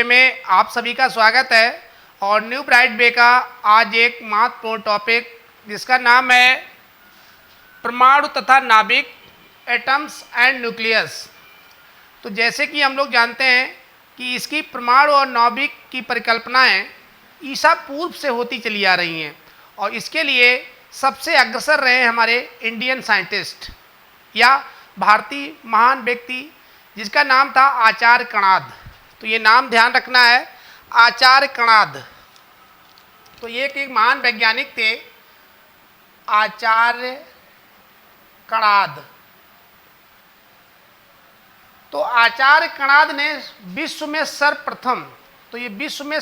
वे में आप सभी का स्वागत है। और न्यू ब्राइट वे का आज एक महत्वपूर्ण टॉपिक जिसका नाम है परमाणु तथा नाभिक, एटम्स एंड न्यूक्लियस। तो जैसे कि हम लोग जानते हैं कि इसकी परमाणु और नाभिक की परिकल्पनाएं ईसा पूर्व से होती चली आ रही हैं और इसके लिए सबसे अग्रसर रहे हमारे इंडियन साइंटिस्ट या भारतीय महान व्यक्ति जिसका नाम था आचार्य कणाद। तो ये नाम ध्यान रखना है, आचार्य कणाद। तो ये एक महान वैज्ञानिक थे, आचार्य कणाद। तो आचार्य कणाद ने विश्व में सर्वप्रथम, तो ये विश्व में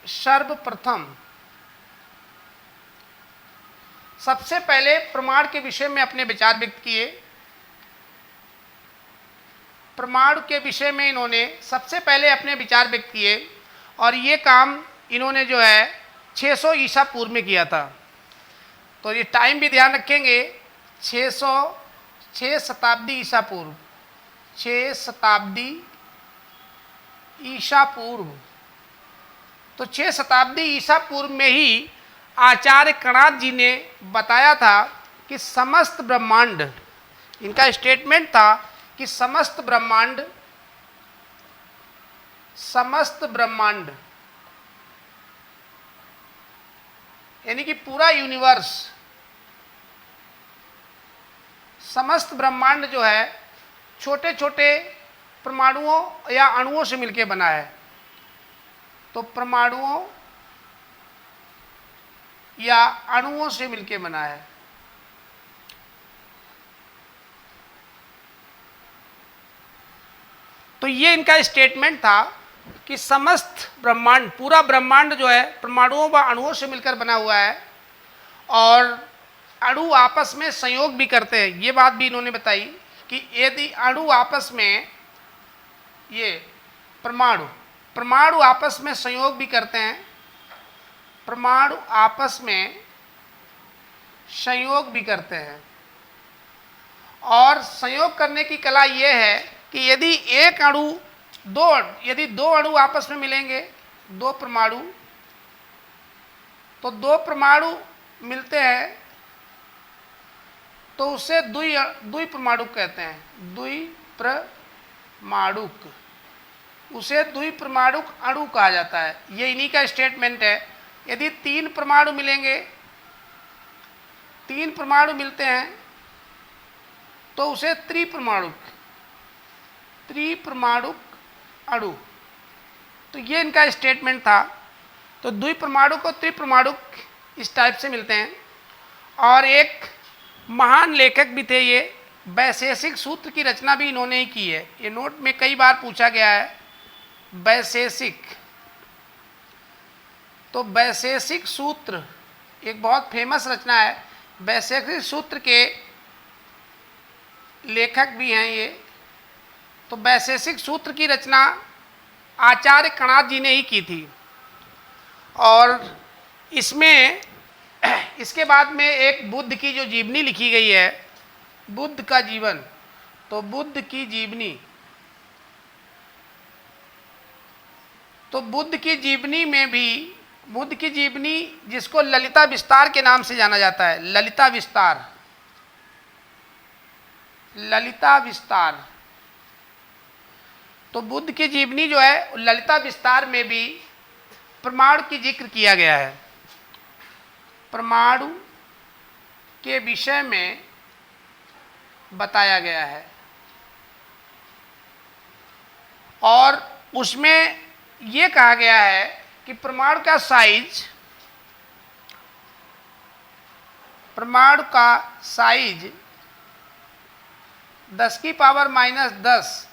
सर्वप्रथम सबसे पहले परमाणु के विषय में अपने विचार व्यक्त किए। परमाणु के विषय में इन्होंने सबसे पहले अपने विचार व्यक्त किए और ये काम इन्होंने जो है 600 ईसा पूर्व में किया था। तो ये टाइम भी ध्यान रखेंगे, 6 शताब्दी ईसा पूर्व, 6 शताब्दी ईसा पूर्व। तो 6 शताब्दी ईसा पूर्व में ही आचार्य कणाद जी ने बताया था कि समस्त ब्रह्मांड, इनका स्टेटमेंट था कि समस्त ब्रह्मांड यानी कि पूरा यूनिवर्स, समस्त ब्रह्मांड जो है छोटे छोटे परमाणुओं या अणुओं से मिलकर बना है। तो परमाणुओं या अणुओं से मिलकर बना है। तो ये इनका स्टेटमेंट था कि समस्त ब्रह्मांड, पूरा ब्रह्मांड जो है परमाणुओं व अणुओं से मिलकर बना हुआ है और अणु आपस में संयोग भी करते हैं। ये बात भी इन्होंने बताई कि यदि अणु आपस में, ये परमाणु आपस में संयोग भी करते हैं, परमाणु आपस में संयोग भी करते हैं। और संयोग करने की कला यह है कि यदि दो अणु आपस में मिलेंगे, दो परमाणु, तो दो परमाणु मिलते हैं तो उसे द्विपरमाणुक कहते हैं, द्विपरमाणुक, उसे द्विपरमाणुक अणु कहा जाता है। ये इन्हीं का स्टेटमेंट है। यदि 3 परमाणु मिलेंगे, 3 परमाणु मिलते हैं तो उसे त्रिपरमाणुक अणु। तो ये इनका स्टेटमेंट था। तो द्विपरमाणुक और त्रिपरमाणुक इस टाइप से मिलते हैं। और एक महान लेखक भी थे ये, वैशेषिक सूत्र की रचना भी इन्होंने ही की है। ये नोट में कई बार पूछा गया है, वैशेषिक। तो वैशेषिक सूत्र एक बहुत फेमस रचना है। वैशेषिक सूत्र के लेखक भी हैं ये। तो वैशेषिक सूत्र की रचना आचार्य कणाद जी ने ही की थी। और इसमें इसके बाद में एक बुद्ध की जो जीवनी लिखी गई है, बुद्ध का जीवन। तो बुद्ध की जीवनी, तो बुद्ध की जीवनी में भी, बुद्ध की जीवनी जिसको ललिता विस्तार के नाम से जाना जाता है, ललिता विस्तार। तो बुद्ध की जीवनी जो है ललिता विस्तार में भी परमाणु की जिक्र किया गया है। परमाणु के विषय में बताया गया है और उसमें ये कहा गया है कि परमाणु का साइज 10⁻⁻10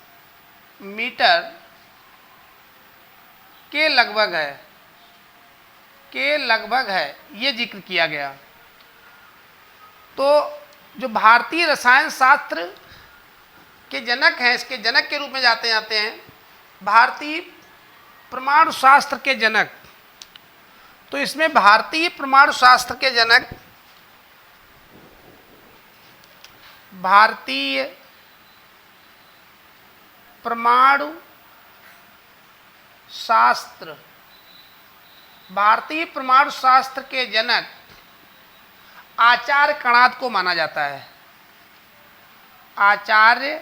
मीटर के लगभग है, ये जिक्र किया गया। तो जो भारतीय रसायन शास्त्र के जनक हैं, इसके जनक के रूप में जाते हैं भारतीय परमाणु शास्त्र के जनक। तो इसमें भारतीय परमाणु शास्त्र के जनक भारतीय परमाणु शास्त्र, भारतीय परमाणु शास्त्र के जनक आचार्य कणाद को माना जाता है। आचार्य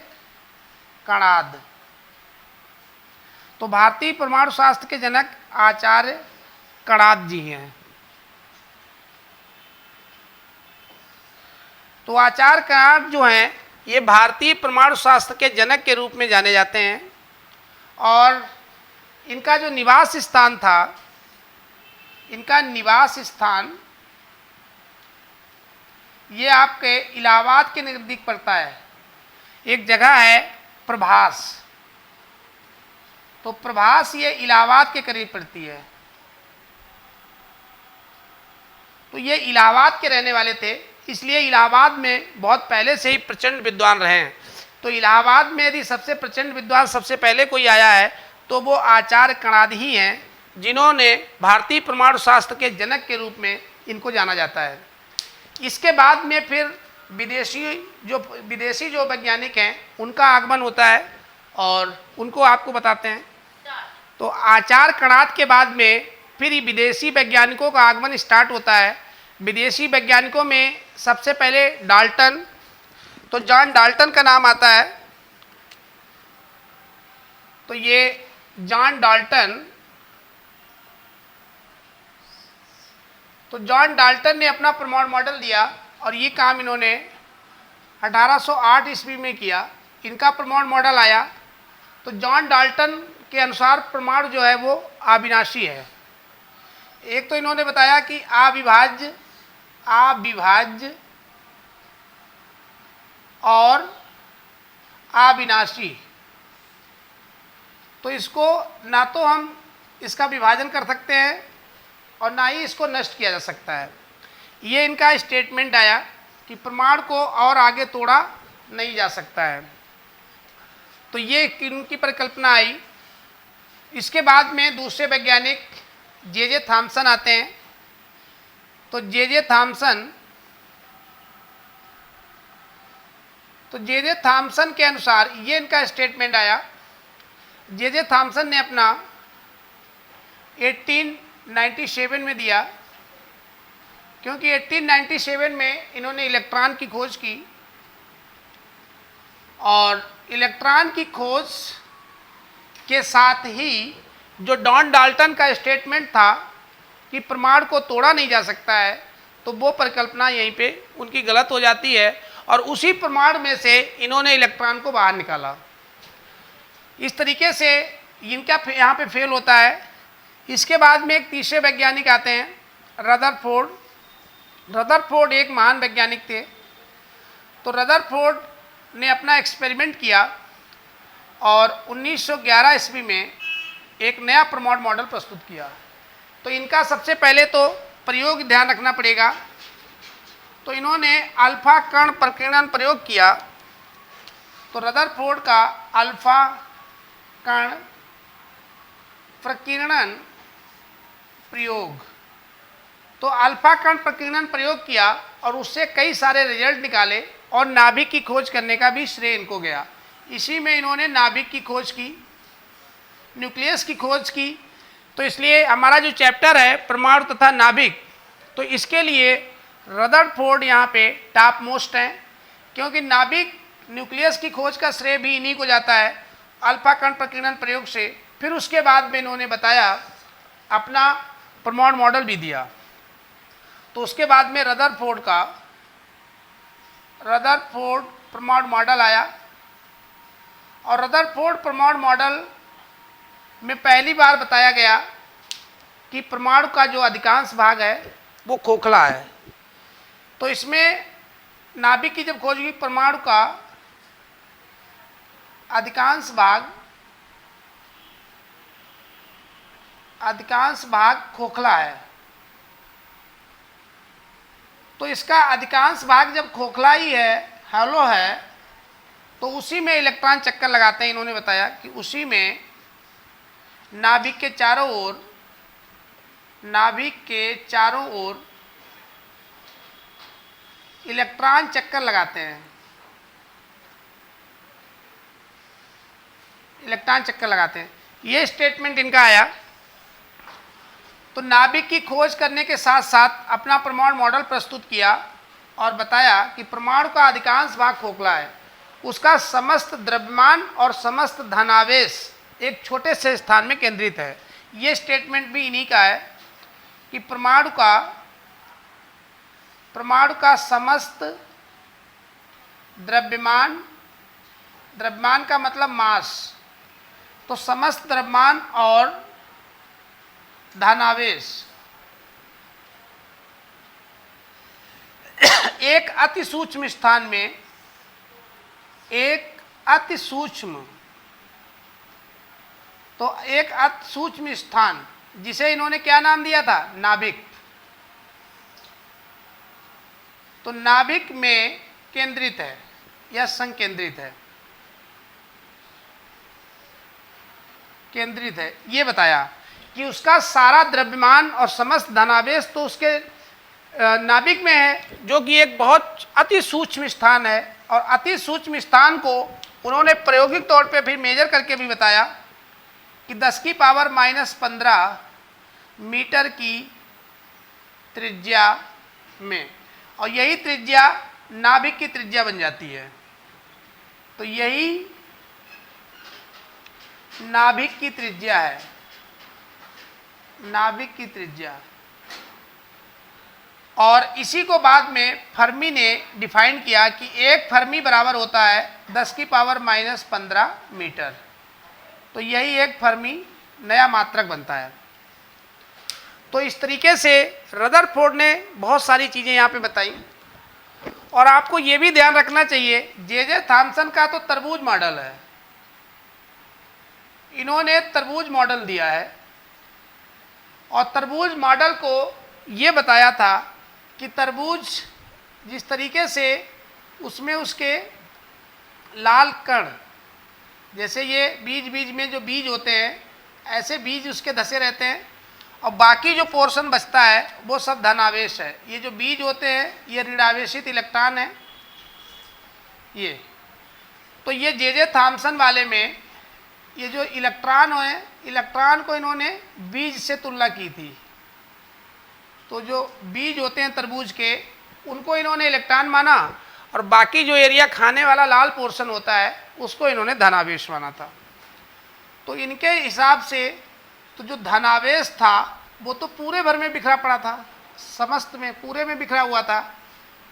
कणाद, तो भारतीय परमाणु शास्त्र के जनक आचार्य कणाद जी हैं। तो आचार्य कणाद जो हैं ये भारतीय परमाणु शास्त्र के जनक के रूप में जाने जाते हैं और इनका जो निवास स्थान था, इनका निवास स्थान ये आपके इलाहाबाद के नज़दीक पड़ता है। एक जगह है प्रभास, तो प्रभास ये इलाहाबाद के करीब पड़ती है। तो ये इलाहाबाद के रहने वाले थे, इसलिए इलाहाबाद में बहुत पहले से ही प्रचंड विद्वान रहे हैं। तो इलाहाबाद में यदि सबसे प्रचंड विद्वान सबसे पहले कोई आया है तो वो आचार्य कणाद ही हैं, जिन्होंने भारतीय परमाणु शास्त्र के जनक के रूप में इनको जाना जाता है। इसके बाद में फिर विदेशी जो वैज्ञानिक हैं उनका आगमन होता है और उनको आपको बताते हैं। तो आचार्य कणाद के बाद में फिर विदेशी वैज्ञानिकों का आगमन स्टार्ट होता है। विदेशी वैज्ञानिकों में सबसे पहले डाल्टन, तो जॉन डाल्टन का नाम आता है। तो ये जॉन डाल्टन, तो जॉन डाल्टन ने अपना परमाणु मॉडल दिया और ये काम इन्होंने 1808 ईस्वी में किया। इनका परमाणु मॉडल आया। तो जॉन डाल्टन के अनुसार परमाणु जो है वो अविनाशी है। एक तो इन्होंने बताया कि अविभाज्य और अविनाशी, तो इसको ना तो हम इसका विभाजन कर सकते हैं और ना ही इसको नष्ट किया जा सकता है। ये इनका स्टेटमेंट आया कि परमाणु को और आगे तोड़ा नहीं जा सकता है। तो ये इनकी परिकल्पना आई। इसके बाद में दूसरे वैज्ञानिक जे थॉमसन आते हैं। तो जे थॉमसन के अनुसार ये इनका स्टेटमेंट आया। जे थॉमसन ने अपना 1897 में दिया, क्योंकि 1897 में इन्होंने इलेक्ट्रॉन की खोज की और इलेक्ट्रॉन की खोज के साथ ही जो जॉन डाल्टन का स्टेटमेंट था कि परमाणु को तोड़ा नहीं जा सकता है, तो वो परिकल्पना यहीं पे उनकी गलत हो जाती है और उसी परमाणु में से इन्होंने इलेक्ट्रॉन को बाहर निकाला। इस तरीके से इनका यहाँ पे फेल होता है। इसके बाद में एक तीसरे वैज्ञानिक आते हैं, रदरफोर्ड। रदरफोर्ड एक महान वैज्ञानिक थे। तो रदरफोर्ड ने अपना एक्सपेरिमेंट किया और 1911 ईस्वी में एक नया परमाणु मॉडल प्रस्तुत किया। तो इनका सबसे पहले तो प्रयोग ध्यान रखना पड़ेगा। तो इन्होंने अल्फा कण प्रकीर्णन प्रयोग किया। तो रदरफोर्ड का अल्फा कण प्रकीर्णन प्रयोग, तो अल्फा कण प्रकीर्णन प्रयोग किया और उससे कई सारे रिजल्ट निकाले और नाभिक की खोज करने का भी श्रेय इनको गया। इसी में इन्होंने नाभिक की खोज की, न्यूक्लियस की खोज की। तो इसलिए हमारा जो चैप्टर है परमाणु तथा नाभिक, तो इसके लिए रदरफोर्ड यहाँ पे टॉप मोस्ट हैं, क्योंकि नाभिक न्यूक्लियस की खोज का श्रेय भी इन्हीं को जाता है अल्फा कण प्रकीर्णन प्रयोग से। फिर उसके बाद में इन्होंने बताया, अपना परमाणु मॉडल भी दिया। तो उसके बाद में रदरफोर्ड परमाणु मॉडल आया और रदरफोर्ड परमाणु मॉडल में पहली बार बताया गया कि परमाणु का जो अधिकांश भाग है वो खोखला है। तो इसमें नाभिक की जब खोज हुई, परमाणु का अधिकांश भाग खोखला है। तो इसका अधिकांश भाग जब खोखला ही है, हॉलो है, तो उसी में इलेक्ट्रॉन चक्कर लगाते हैं। इन्होंने बताया कि उसी में नाभिक के चारों ओर इलेक्ट्रॉन चक्कर लगाते हैं। इलेक्ट्रॉन चक्कर लगाते हैं। ये स्टेटमेंट इनका आया। तो नाभिक की खोज करने के साथ साथ अपना परमाणु मॉडल प्रस्तुत किया और बताया कि परमाणु का अधिकांश भाग खोखला है, उसका समस्त द्रव्यमान और समस्त धनावेश एक छोटे से स्थान में केंद्रित है। ये स्टेटमेंट भी इन्हीं का है कि परमाणु का समस्त द्रव्यमान का मतलब मास, तो समस्त द्रव्यमान और धनावेश एक अति सूक्ष्म स्थान में, एक अति सूक्ष्म स्थान, जिसे इन्होंने क्या नाम दिया था, नाभिक। तो नाभिक में केंद्रित है या संकेंद्रित है, केंद्रित है। ये बताया कि उसका सारा द्रव्यमान और समस्त धनावेश तो उसके नाभिक में है, जो कि एक बहुत अति सूक्ष्म स्थान है। और अति सूक्ष्म स्थान को उन्होंने प्रायोगिक तौर पे फिर मेजर करके भी बताया कि 10⁻⁻15 मीटर की त्रिज्या में, और यही त्रिज्या नाभिक की त्रिज्या बन जाती है। तो यही नाभिक की त्रिज्या है, नाभिक की त्रिज्या। और इसी को बाद में फर्मी ने डिफाइन किया कि एक फर्मी बराबर होता है 10⁻⁻15 मीटर। तो यही एक फर्मी नया मात्रक बनता है। तो इस तरीके से रदरफोर्ड ने बहुत सारी चीज़ें यहाँ पे बताई। और आपको ये भी ध्यान रखना चाहिए, जे थॉम्सन का तो तरबूज मॉडल है, इन्होंने तरबूज मॉडल दिया है। और तरबूज मॉडल को ये बताया था कि तरबूज जिस तरीके से उसमें उसके लाल कण, जैसे ये बीज में जो बीज होते हैं, ऐसे बीज उसके धसे रहते हैं, और बाकी जो पोर्शन बचता है वो सब धनावेश है। ये जो बीज होते हैं ये ऋणावेशित इलेक्ट्रॉन है ये। तो ये जे थॉम्सन वाले में ये जो इलेक्ट्रॉन है, इलेक्ट्रॉन को इन्होंने बीज से तुलना की थी। तो जो बीज होते हैं तरबूज के, उनको इन्होंने इलेक्ट्रॉन माना, और बाकी जो एरिया खाने वाला लाल पोर्शन होता है उसको इन्होंने धनावेश माना था। तो इनके हिसाब से तो जो धनावेश था वो तो पूरे भर में बिखरा पड़ा था, समस्त में पूरे में बिखरा हुआ था।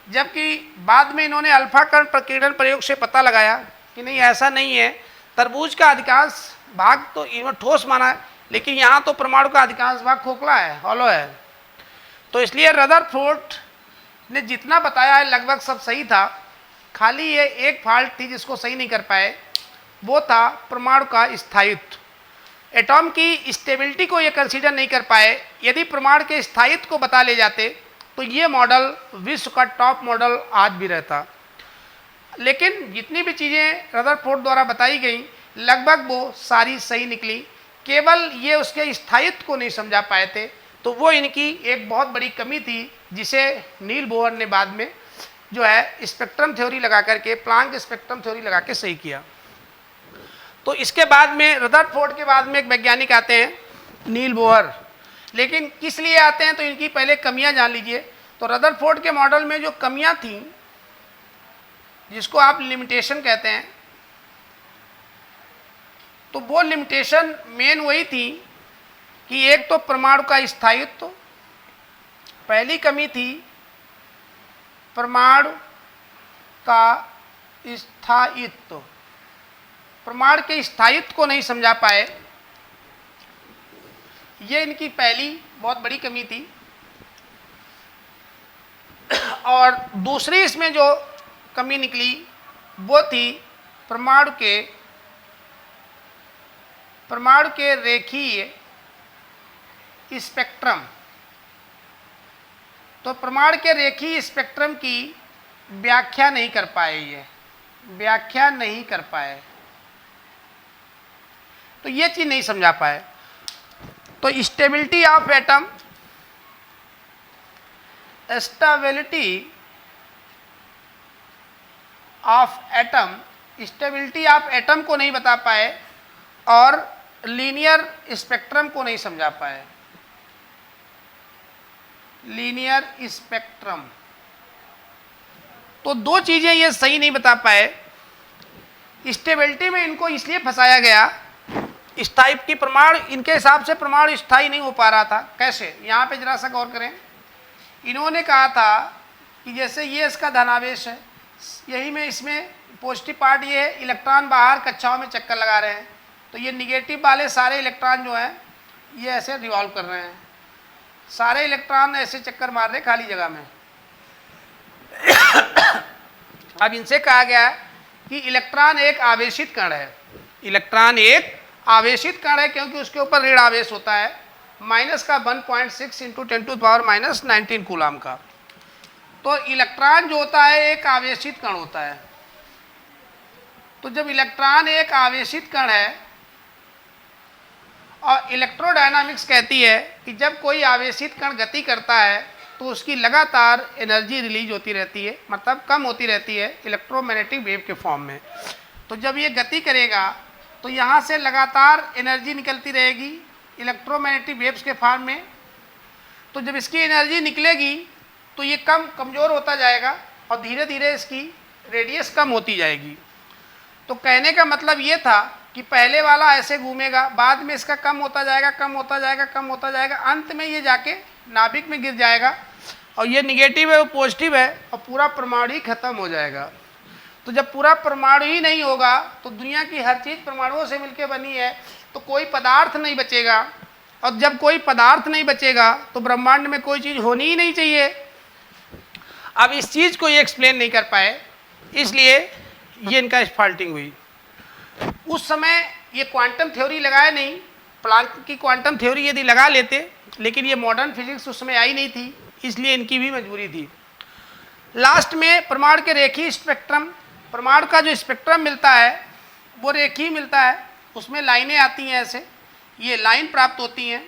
जबकि बाद में इन्होंने अल्फा कण प्रकीर्णन प्रयोग से पता लगाया कि नहीं, ऐसा नहीं है, तरबूज का अधिकांश भाग तो इन्होंने ठोस माना है, लेकिन यहाँ तो परमाणु का अधिकांश भाग खोखला है, हॉलो है। तो इसलिए रदरफोर्ड ने जितना बताया है लगभग सब सही था। खाली ये एक फॉल्ट थी जिसको सही नहीं कर पाए, वो था परमाणु का स्थायित्व। एटॉम की स्टेबिलिटी को ये कंसीडर नहीं कर पाए। यदि परमाणु के स्थायित्व को बता ले जाते तो ये मॉडल विश्व का टॉप मॉडल आज भी रहता। लेकिन जितनी भी चीज़ें रदरफोर्ड द्वारा बताई गई लगभग वो सारी सही निकली, केवल ये उसके स्थायित्व को नहीं समझा पाए थे। तो वो इनकी एक बहुत बड़ी कमी थी, जिसे नील बोहर ने बाद में जो है स्पेक्ट्रम थ्योरी लगा करके, प्लांक स्पेक्ट्रम थ्योरी लगा के सही किया। तो इसके बाद में रदरफोर्ड के बाद में एक वैज्ञानिक आते हैं नील बोहर। लेकिन किस लिए आते हैं तो इनकी पहले कमियां जान लीजिए। तो रदरफोर्ड के मॉडल में जो कमियां थी, जिसको आप लिमिटेशन कहते हैं, तो वो लिमिटेशन मेन वही थी कि एक तो परमाणु का स्थायित्व, पहली कमी थी परमाणु का स्थायित्व, परमाणु के स्थायित्व को नहीं समझा पाए, ये इनकी पहली बहुत बड़ी कमी थी। और दूसरी इसमें जो कमी निकली वो थी परमाणु के रेखीय स्पेक्ट्रम। तो परमाणु के रेखीय स्पेक्ट्रम की व्याख्या नहीं कर पाए, ये व्याख्या नहीं कर पाए, तो ये चीज नहीं समझा पाए। तो stability of atom, stability of atom को नहीं बता पाए। और लीनियर स्पेक्ट्रम को नहीं समझा पाए। लीनियर स्पेक्ट्रम, तो दो चीजें ये सही नहीं बता पाए। स्टेबिलिटी में इनको इसलिए फंसाया गया, इस टाइप की परमाणु, इनके हिसाब से परमाणु स्थायी नहीं हो पा रहा था। कैसे, यहाँ पे जरा सा गौर करें। इन्होंने कहा था कि जैसे ये इसका धनावेश है, यही में इसमें पॉजिटिव पार्ट ये है, इलेक्ट्रॉन बाहर कक्षाओं में चक्कर लगा रहे हैं, तो ये निगेटिव वाले सारे इलेक्ट्रॉन जो हैं ये ऐसे रिवॉल्व कर रहे हैं, सारे इलेक्ट्रॉन ऐसे चक्कर मार रहे खाली जगह में। अब इनसे कहा गया कि इलेक्ट्रॉन एक आवेशित कण है, इलेक्ट्रॉन एक आवेशित कण है क्योंकि उसके ऊपर ऋण आवेश होता है, माइनस का 1.6 इंटू 10⁻⁻19 कूलाम का। तो इलेक्ट्रॉन जो होता है एक आवेशित कण होता है। तो जब इलेक्ट्रॉन एक आवेशित कण है, और इलेक्ट्रोडायनामिक्स कहती है कि जब कोई आवेशित कण गति करता है तो उसकी लगातार एनर्जी रिलीज होती रहती है, मतलब कम होती रहती है इलेक्ट्रोमैग्नेटिक वेव के फॉर्म में। तो जब ये गति करेगा तो यहाँ से लगातार एनर्जी निकलती रहेगी इलेक्ट्रोमैग्नेटिक वेव्स के फॉर्म में। तो जब इसकी एनर्जी निकलेगी तो ये कमज़ोर होता जाएगा और धीरे धीरे इसकी रेडियस कम होती जाएगी। तो कहने का मतलब ये था कि पहले वाला ऐसे घूमेगा, बाद में इसका कम होता जाएगा, कम होता जाएगा, कम होता जाएगा, अंत में ये जाके नाभिक में गिर जाएगा और ये निगेटिव है वो पॉजिटिव है और पूरा परमाणु ही खत्म हो जाएगा। तो जब पूरा परमाणु ही नहीं होगा तो दुनिया की हर चीज़ परमाणुओं से मिलकर बनी है, तो कोई पदार्थ नहीं बचेगा, और जब कोई पदार्थ नहीं बचेगा तो ब्रह्मांड में कोई चीज़ होनी ही नहीं चाहिए। अब इस चीज़ को ये एक्सप्लेन नहीं कर पाए, इसलिए ये इनका स्फॉल्टिंग हुई। उस समय ये क्वांटम थ्योरी लगाए नहीं, प्लांक की क्वांटम थ्योरी यदि लगा लेते, लेकिन ये मॉडर्न फिजिक्स उस समय आई नहीं थी, इसलिए इनकी भी मजबूरी थी। लास्ट में परमाणु के रेखीय स्पेक्ट्रम, परमाणु का जो स्पेक्ट्रम मिलता है वो रेखीय मिलता है, उसमें लाइनें आती हैं, ऐसे ये लाइन प्राप्त होती हैं।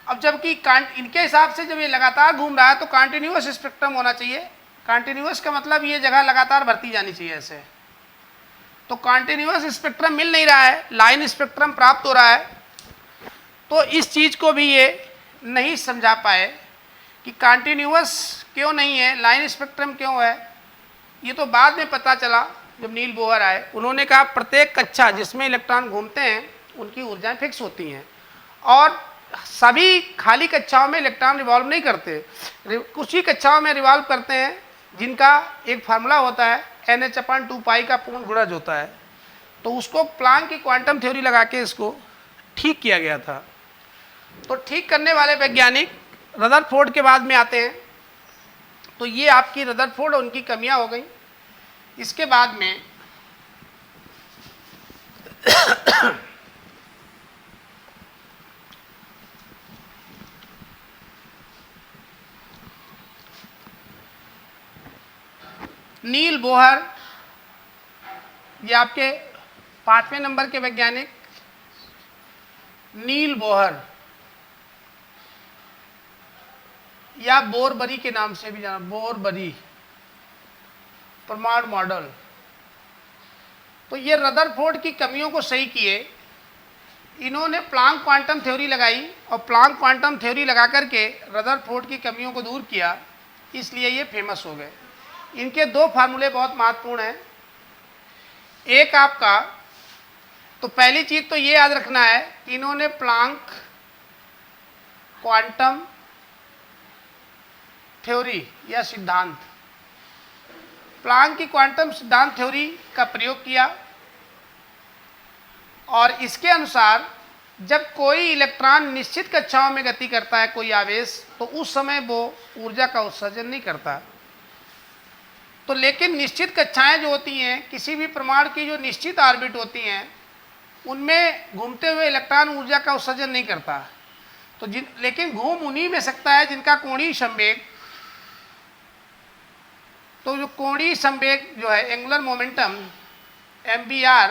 अब जबकि इनके हिसाब से जब ये लगातार घूम रहा है तो कॉन्टिन्यूअस स्पेक्ट्रम होना चाहिए। कॉन्टिन्यूअस का मतलब ये जगह लगातार भरती जानी चाहिए ऐसे। तो कॉन्टिन्यूअस स्पेक्ट्रम मिल नहीं रहा है, लाइन स्पेक्ट्रम प्राप्त हो रहा है। तो इस चीज़ को भी ये नहीं समझा पाए कि कॉन्टिन्यूअस क्यों नहीं है, लाइन स्पेक्ट्रम क्यों है। ये तो बाद में पता चला जब नील बोहर आए, उन्होंने कहा प्रत्येक कक्षा जिसमें इलेक्ट्रॉन घूमते हैं उनकी ऊर्जाएं फिक्स होती हैं, और सभी खाली कक्षाओं में इलेक्ट्रॉन रिवॉल्व नहीं करते, कुछ ही कक्षाओं में रिवॉल्व करते हैं जिनका एक फार्मूला होता है NH/2π का पूर्ण गुणज होता है। तो उसको प्लांक की क्वांटम थ्योरी लगा के इसको ठीक किया गया था। तो ठीक करने वाले वैज्ञानिक रदरफोर्ड के बाद में आते हैं। तो ये आपकी रदरफोर्ड उनकी कमियां हो गई। इसके बाद में नील बोहर, ये आपके 5वें नंबर के वैज्ञानिक नील बोहर या बोरबरी के नाम से भी जाना, बोरबरी परमाणु मॉडल। तो ये रदरफोर्ड की कमियों को सही किए। इन्होंने प्लांक क्वांटम थ्योरी लगाई और प्लांक क्वांटम थ्योरी लगा करके रदरफोर्ड की कमियों को दूर किया, इसलिए ये फेमस हो गए। इनके दो फार्मूले बहुत महत्वपूर्ण हैं। एक आपका, तो पहली चीज तो ये याद रखना है कि इन्होंने प्लांक क्वांटम थ्योरी या सिद्धांत, प्लांक की क्वांटम सिद्धांत थ्योरी का प्रयोग किया, और इसके अनुसार जब कोई इलेक्ट्रॉन निश्चित कक्षाओं में गति करता है, कोई आवेश, तो उस समय वो ऊर्जा का उत्सर्जन नहीं करता। तो लेकिन निश्चित कक्षाएं जो होती हैं, किसी भी परमाणु की जो निश्चित ऑर्बिट होती हैं, उनमें घूमते हुए इलेक्ट्रॉन ऊर्जा का उत्सर्जन नहीं करता। तो लेकिन घूम उन्हीं में सकता है जिनका कोणीय संवेग, तो जो कोणीय संवेग जो है एंगुलर मोमेंटम MBR,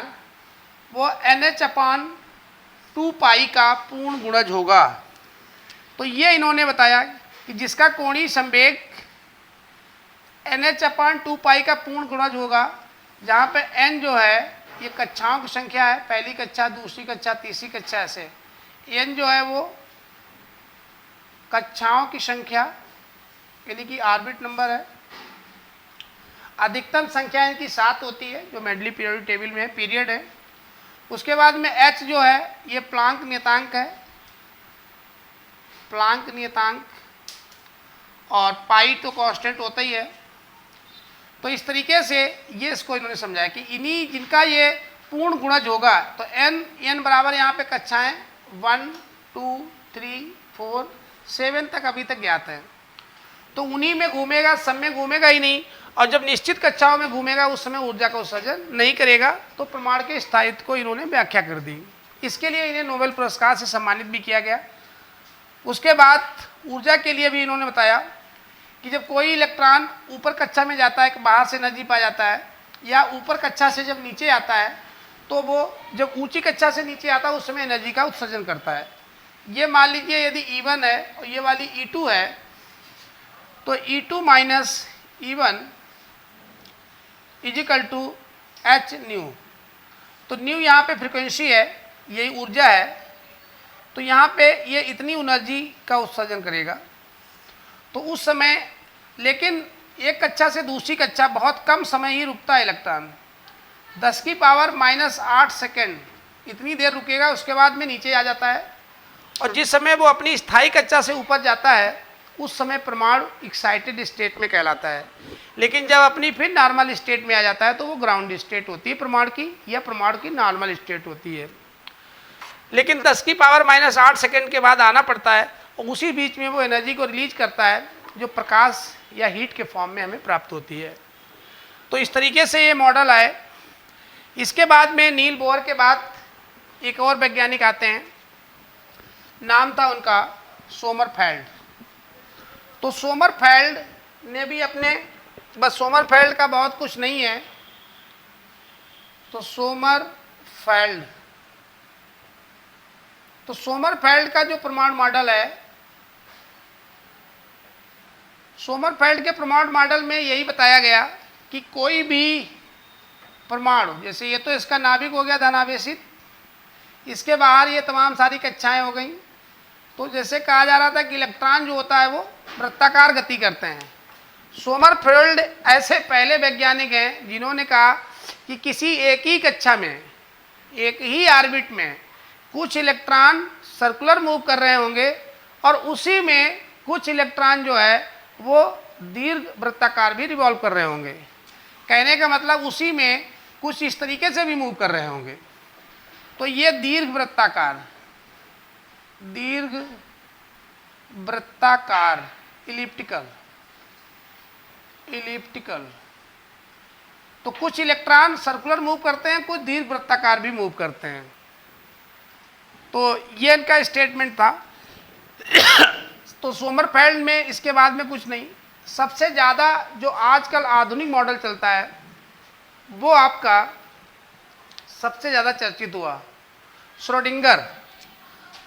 वो NH/2π का पूर्ण गुणज होगा। तो ये इन्होंने बताया कि जिसका कोणीय संवेग NH/2π का पूर्ण गुणज होगा, जहाँ पे n जो है ये कक्षाओं की संख्या है, पहली कक्षा, दूसरी कक्षा, तीसरी कक्षा, ऐसे। n जो है वो कक्षाओं की संख्या यानी कि ऑर्बिट नंबर है। अधिकतम संख्या इनकी 7 होती है जो मेंडली पीरियोडिक टेबल में है, पीरियड है। उसके बाद में h जो है ये प्लांक नियतांक है, प्लांक नियतांक, और पाई तो कांस्टेंट होता ही है। तो इस तरीके से ये इसको इन्होंने समझाया कि इन्हीं जिनका ये पूर्ण गुणज होगा, तो n बराबर यहाँ पे कक्षाएं 1 2 3 4 7 तक अभी तक ज्ञात है, तो उन्हीं में घूमेगा, सब में घूमेगा ही नहीं। और जब निश्चित कक्षाओं में घूमेगा उस समय ऊर्जा का उत्सर्जन नहीं करेगा। तो प्रमाण के स्थायित्व को इन्होंने व्याख्या कर दी। इसके लिए इन्हें नोबेल पुरस्कार से सम्मानित भी किया गया। उसके बाद ऊर्जा के लिए भी इन्होंने बताया कि जब कोई इलेक्ट्रॉन ऊपर कक्षा में जाता है, बाहर से एनर्जी पा जाता है, या ऊपर कक्षा से जब नीचे आता है, तो वो जब ऊंची कक्षा से नीचे आता है उस समय एनर्जी का उत्सर्जन करता है। ये मान लीजिए यदि E1 है और ये वाली E2 है, तो E2 minus E1 is equal to h nu. तो न्यू यहाँ पे फ्रिक्वेंसी है, यही ऊर्जा है। तो यहाँ पे ये इतनी एनर्जी का उत्सर्जन करेगा। तो उस समय, लेकिन एक कक्षा से दूसरी कक्षा बहुत कम समय ही रुकता है इलेक्ट्रॉन, 10⁻⁻8 सेकेंड इतनी देर रुकेगा, उसके बाद में नीचे आ जाता है। और जिस समय वो अपनी स्थायी कक्षा से ऊपर जाता है उस समय परमाणु एक्साइटेड स्टेट में कहलाता है। लेकिन जब अपनी फिर नॉर्मल स्टेट में आ जाता है तो वो ग्राउंड स्टेट होती है परमाणु की, या परमाणु की नॉर्मल स्टेट होती है। लेकिन 10⁻⁻8 सेकेंड के बाद आना पड़ता है, और उसी बीच में वो एनर्जी को रिलीज करता है जो प्रकाश या हीट के फॉर्म में हमें प्राप्त होती है। तो इस तरीके से ये मॉडल आए। इसके बाद में नील बोर के बाद एक और वैज्ञानिक आते हैं, नाम था उनका सोमरफेल्ड। तो सोमरफेल्ड ने भी अपने, बस सोमरफेल्ड का बहुत कुछ नहीं है। तो सोमरफेल्ड का जो परमाणु मॉडल है, सोमरफेल्ड के परमाणु मॉडल में यही बताया गया कि कोई भी परमाणु, जैसे ये तो इसका नाभिक हो गया धनावेशित, इसके बाहर ये तमाम सारी कक्षाएं हो गई। तो जैसे कहा जा रहा था कि इलेक्ट्रॉन जो होता है वो वृत्ताकार गति करते हैं। सोमरफेल्ड ऐसे पहले वैज्ञानिक हैं जिन्होंने कहा कि किसी एक ही कक्षा में, एक ही ऑर्बिट में कुछ इलेक्ट्रॉन सर्कुलर मूव कर रहे होंगे, और उसी में कुछ इलेक्ट्रॉन जो है वो दीर्घ वृत्ताकार भी रिवॉल्व कर रहे होंगे। कहने का मतलब उसी में कुछ इस तरीके से भी मूव कर रहे होंगे। तो ये दीर्घ वृत्ताकार इलिप्टिकल। तो कुछ इलेक्ट्रॉन सर्कुलर मूव करते हैं, कुछ दीर्घ वृत्ताकार भी मूव करते हैं। तो ये इनका स्टेटमेंट था। तो सोमरफेल्ड में इसके बाद में कुछ नहीं। सबसे ज़्यादा जो आजकल आधुनिक मॉडल चलता है वो आपका सबसे ज़्यादा चर्चित हुआ श्रोडिंगर।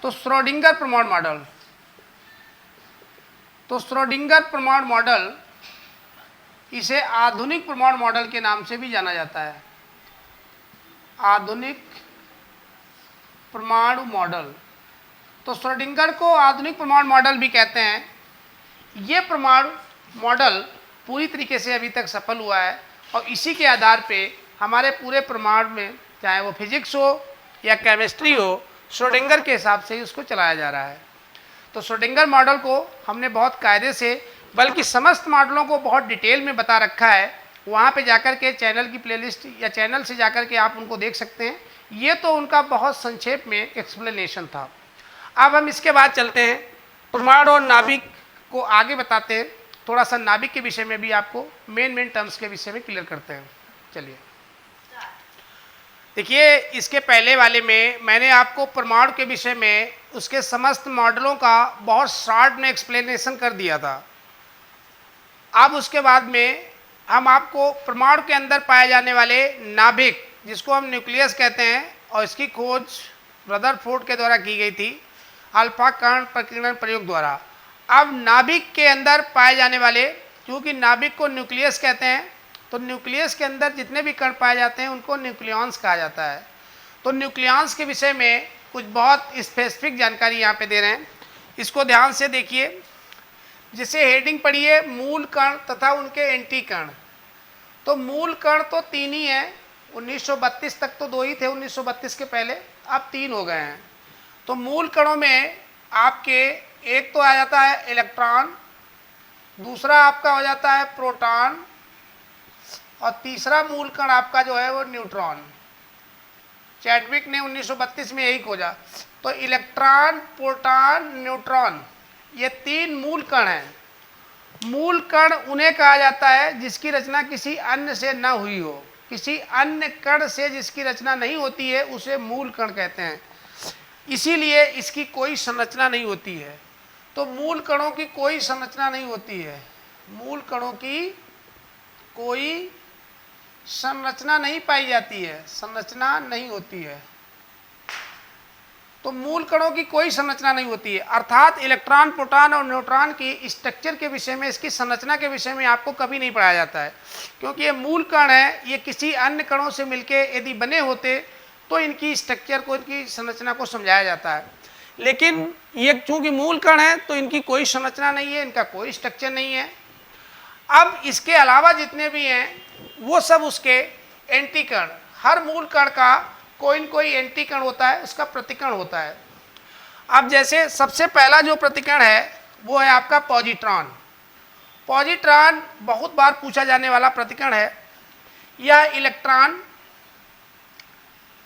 तो श्रोडिंगर परमाणु मॉडल, तो श्रोडिंगर परमाणु मॉडल, इसे आधुनिक परमाणु मॉडल के नाम से भी जाना जाता है। आधुनिक परमाणु मॉडल, तो श्रोडिंगर को आधुनिक परमाणु मॉडल भी कहते हैं। ये परमाणु मॉडल पूरी तरीके से अभी तक सफल हुआ है, और इसी के आधार पे हमारे पूरे परमाणु में, चाहे वो फिजिक्स हो या केमिस्ट्री हो, श्रोडिंगर के हिसाब से ही उसको चलाया जा रहा है। तो श्रोडिंगर मॉडल को हमने बहुत कायदे से, बल्कि समस्त मॉडलों को बहुत डिटेल में बता रखा है। वहाँ पे जाकर के चैनल की प्लेलिस्ट या चैनल से जाकर के आप उनको देख सकते हैं। ये तो उनका बहुत संक्षेप में एक्सप्लेनेशन था। अब हम इसके बाद चलते हैं परमाणु और नाभिक को आगे बताते हैं। थोड़ा सा नाभिक के विषय में भी आपको मेन टर्म्स के विषय में क्लियर करते हैं। चलिए देखिए, इसके पहले वाले में मैंने आपको परमाणु के विषय में उसके समस्त मॉडलों का बहुत शॉर्ट में एक्सप्लेनेशन कर दिया था। अब उसके बाद में हम आपको परमाणु के अंदर पाए जाने वाले नाभिक, जिसको हम न्यूक्लियस कहते हैं, और इसकी खोज रदरफोर्ड के द्वारा की गई थी अल्फा कण प्रकीर्णन प्रयोग द्वारा। अब नाभिक के अंदर पाए जाने वाले, क्योंकि नाभिक को न्यूक्लियस कहते हैं तो न्यूक्लियस के अंदर जितने भी कण पाए जाते हैं उनको न्यूक्लियॉन्स कहा जाता है। तो न्यूक्लियॉन्स के विषय में कुछ बहुत स्पेसिफिक जानकारी यहाँ पे दे रहे हैं, इसको ध्यान से देखिए। जिसे हेडिंग पढ़ी है मूल कण तथा उनके एंटी कण। तो मूल कण तो 3 ही हैं, 1932 तक तो 2 ही थे, 1932 के पहले, अब 3 हो गए हैं। तो मूल कणों में आपके एक तो आ जाता है इलेक्ट्रॉन, दूसरा आपका हो जाता है प्रोटॉन, और तीसरा मूल कण आपका जो है वो न्यूट्रॉन। चैडविक ने 1932 में यही खोजा। तो इलेक्ट्रॉन, प्रोटॉन, न्यूट्रॉन, ये 3 मूल कण हैं। मूल कण उन्हें कहा जाता है जिसकी रचना किसी अन्य से न हुई हो। किसी अन्य कण से जिसकी रचना नहीं होती है उसे मूल कण कहते हैं, इसीलिए इसकी कोई संरचना नहीं होती है। तो मूल कणों की कोई संरचना नहीं होती है, मूल कणों की कोई संरचना नहीं पाई जाती है, संरचना नहीं होती है। तो मूल कणों की कोई संरचना नहीं होती है, अर्थात इलेक्ट्रॉन, प्रोटॉन और न्यूट्रॉन की स्ट्रक्चर के विषय में, इसकी संरचना के विषय में आपको कभी नहीं पढ़ाया जाता है, क्योंकि ये मूल कण है, ये किसी अन्य कणों से मिलके यदि बने होते तो इनकी स्ट्रक्चर को, इनकी संरचना को समझाया जाता है। लेकिन ये चूंकि मूल कण है तो इनकी कोई संरचना नहीं है, इनका कोई स्ट्रक्चर नहीं है। अब इसके अलावा जितने भी हैं वो सब उसके एंटी कण, हर मूल कण का कोई न कोई एंटी कण होता है, उसका प्रतिकण होता है। अब जैसे सबसे पहला जो प्रतिकण है वो है आपका पॉजिट्रॉन। पॉजिट्रॉन बहुत बार पूछा जाने वाला प्रतिकण है। यह इलेक्ट्रॉन,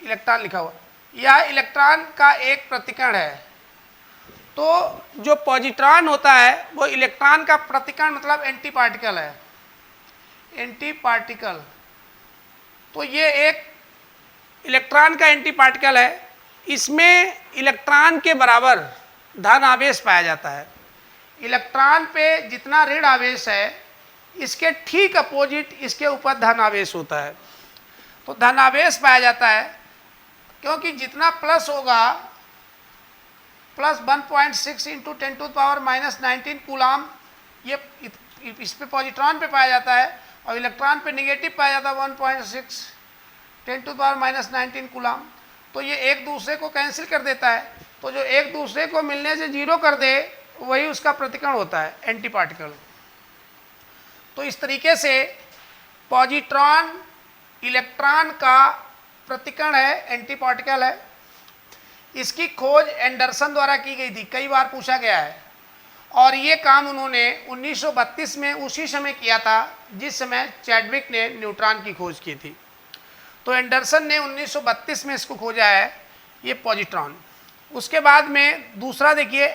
इलेक्ट्रॉन लिखा हुआ, यह इलेक्ट्रॉन का एक प्रतिकण है। तो जो पॉजिट्रॉन होता है वो इलेक्ट्रॉन का प्रतिकण मतलब एंटी पार्टिकल है, एंटी पार्टिकल। तो ये एक इलेक्ट्रॉन का एंटी पार्टिकल है, इसमें इलेक्ट्रॉन के बराबर धन आवेश पाया जाता है। इलेक्ट्रॉन पे जितना ऋण आवेश है इसके ठीक अपोजिट इसके ऊपर धन आवेश होता है। तो धन आवेश पाया जाता है, क्योंकि जितना प्लस होगा, प्लस 1.6 इंटू 10⁻⁻19 कूलाम, ये इस पे पॉजिट्रॉन पे पाया जाता है, और इलेक्ट्रॉन पे निगेटिव पाया जाता है 1.6 10⁻⁻19 कूलाम। तो ये एक दूसरे को कैंसिल कर देता है, तो जो एक दूसरे को मिलने से 0 कर दे वही उसका प्रतिकण होता है, एंटी पार्टिकल। तो इस तरीके से पॉजिट्रॉन इलेक्ट्रॉन का प्रतिकण है, एंटी पार्टिकल है। इसकी खोज एंडरसन द्वारा की गई थी, कई बार पूछा गया है, और ये काम उन्होंने 1932 में उसी समय किया था जिस समय चैडविक ने न्यूट्रॉन की खोज की थी। तो एंडरसन ने 1932 में इसको खोजा है, ये पॉजिट्रॉन। उसके बाद में दूसरा देखिए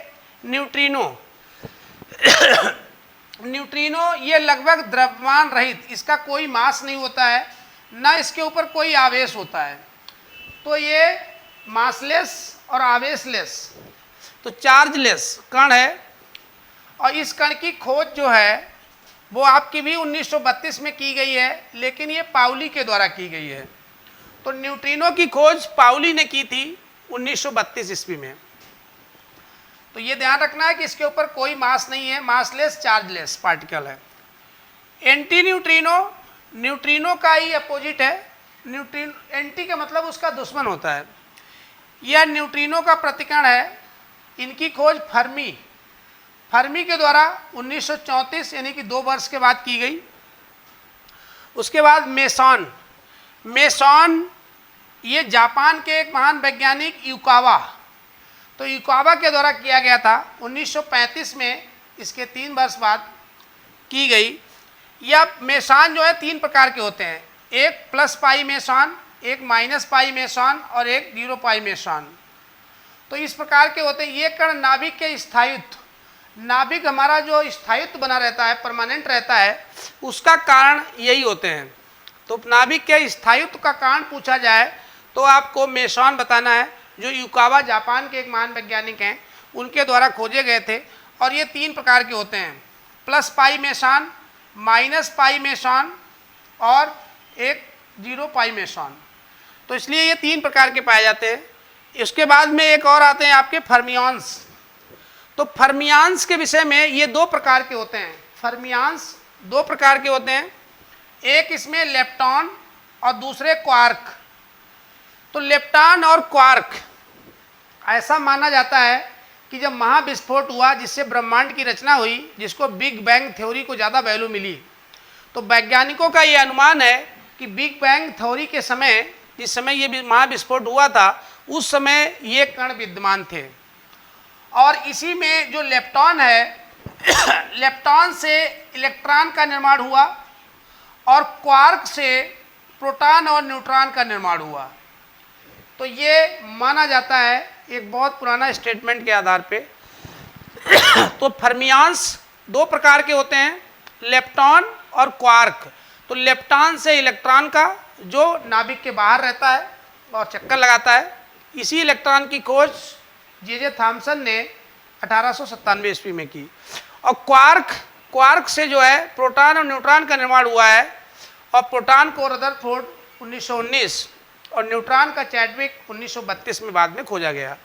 न्यूट्रिनो। न्यूट्रिनो ये लगभग द्रव्यमान रहित, इसका कोई मास नहीं होता है, ना इसके ऊपर कोई आवेश होता है। तो ये मासलेस और आवेशलेस, तो चार्जलेस कण है। और इस कण की खोज जो है वो आपकी भी 1932 में की गई है, लेकिन ये पाउली के द्वारा की गई है। तो न्यूट्रिनो की खोज पाउली ने की थी 1932 ईस्वी में। तो ये ध्यान रखना है कि इसके ऊपर कोई मास नहीं है, मासलेस चार्जलेस पार्टिकल है। एंटी न्यूट्रिनो न्यूट्रिनो का ही अपोजिट है। न्यूट्रिनो, एंटी का मतलब उसका दुश्मन होता है। यह न्यूट्रिनो का प्रतिकण है। इनकी खोज फर्मी के द्वारा 1934 यानी कि 2 वर्ष के बाद की गई। उसके बाद मेसॉन ये जापान के एक महान वैज्ञानिक युकावा, तो युकावा के द्वारा किया गया था 1935 में, इसके 3 वर्ष बाद की गई। यह मेसॉन जो है 3 प्रकार के होते हैं, एक प्लस पाई मेसॉन, एक माइनस पाई मेसॉन और एक 0 पाई मेसॉन। तो इस प्रकार के होते हैं। ये कण नाभिक के स्थायित्व, नाभिक हमारा जो स्थायित्व बना रहता है, परमानेंट रहता है, उसका कारण यही होते हैं। तो नाभिक के स्थायित्व का कारण पूछा जाए तो आपको मेसॉन बताना है, जो युकावा जापान के एक महान वैज्ञानिक हैं, उनके द्वारा खोजे गए थे। और ये 3 प्रकार के होते हैं, plus pi meson, minus pi meson और एक 0 पाई मेसॉन। तो इसलिए ये 3 प्रकार के पाए जाते हैं। इसके बाद में एक और आते हैं आपके फर्मियॉन्स। तो फर्मियॉन्स के विषय में ये 2 प्रकार के होते हैं। फर्मियॉन्स 2 प्रकार के होते हैं। एक इसमें लेप्टॉन और दूसरे क्वार्क। तो लेप्टॉन और क्वार्क, ऐसा माना जाता है कि जब महाविस्फोट हुआ जिससे ब्रह्मांड की रचना हुई, जिसको बिग बैंग थ्योरी को ज़्यादा वैल्यू मिली, तो वैज्ञानिकों का ये अनुमान है कि बिग बैंग थ्योरी के समय, जिस समय ये महाविस्फोट हुआ था, उस समय ये कण विद्यमान थे। और इसी में जो लेप्टॉन है, लेप्टॉन से इलेक्ट्रॉन का निर्माण हुआ और क्वार्क से प्रोटॉन और न्यूट्रॉन का निर्माण हुआ। तो ये माना जाता है एक बहुत पुराना स्टेटमेंट के आधार पे। तो फर्मियांस दो प्रकार के होते हैं, लेप्टॉन और क्वार्क। तो लेप्टॉन से इलेक्ट्रॉन का, जो नाभिक के बाहर रहता है और चक्कर लगाता है, इसी इलेक्ट्रॉन की खोज जे थॉमसन ने 1897 ईस्वी में की। और क्वार्क से जो है प्रोटॉन और न्यूट्रॉन का निर्माण हुआ है, और प्रोटॉन को रदरफोर्ड 1919 और न्यूट्रॉन का चैडविक 1932 में बाद में खोजा गया।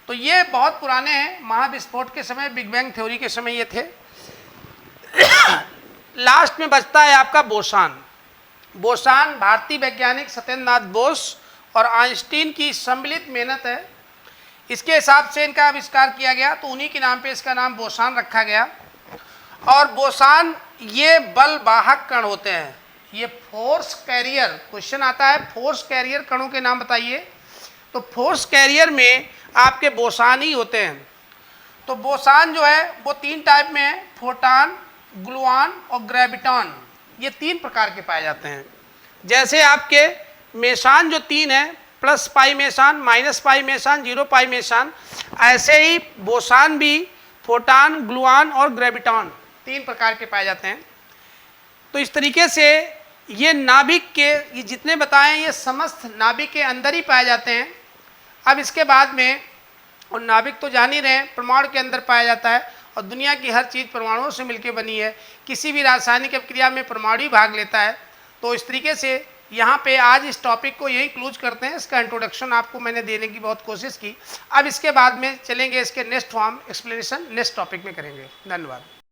तो ये बहुत पुराने हैं, महाविस्फोट के समय, बिग बैंग थ्योरी के समय ये थे। लास्ट में बचता है आपका बोसान। बोसान भारतीय वैज्ञानिक सत्येंद्र नाथ बोस और आइंस्टीन की सम्मिलित मेहनत है। इसके हिसाब से इनका आविष्कार किया गया, तो उन्हीं के नाम पे इसका नाम बोसान रखा गया। और बोसान ये बल वाहक कण होते हैं, ये फोर्स कैरियर। क्वेश्चन आता है फोर्स कैरियर कणों के नाम बताइए, तो फोर्स कैरियर में आपके बोसान ही होते हैं। तो बोसान जो है वो तीन टाइप में है, फोटॉन, ग्लूऑन और ग्रेविटॉन। ये तीन प्रकार के पाए जाते हैं। जैसे आपके मेसान जो तीन है, plus pi Mason, minus pi Mason, zero पाई मेसान, ऐसे ही बोसान भी फोटॉन, ग्लूऑन और ग्रेविटॉन तीन प्रकार के पाए जाते हैं। तो इस तरीके से ये नाभिक के, ये जितने बताए हैं, ये समस्त नाभिक के अंदर ही पाए जाते हैं। अब इसके बाद में, और नाभिक तो जान ही रहे हैं परमाणु के अंदर पाया जाता है, और दुनिया की हर चीज़ परमाणुओं से मिलकर बनी है। किसी भी रासायनिक अभिक्रिया में परमाणु ही भाग लेता है। तो इस तरीके से यहाँ पे आज इस टॉपिक को यही क्लोज करते हैं। इसका इंट्रोडक्शन आपको मैंने देने की बहुत कोशिश की। अब इसके बाद में चलेंगे इसके next form explanation next topic में करेंगे। धन्यवाद।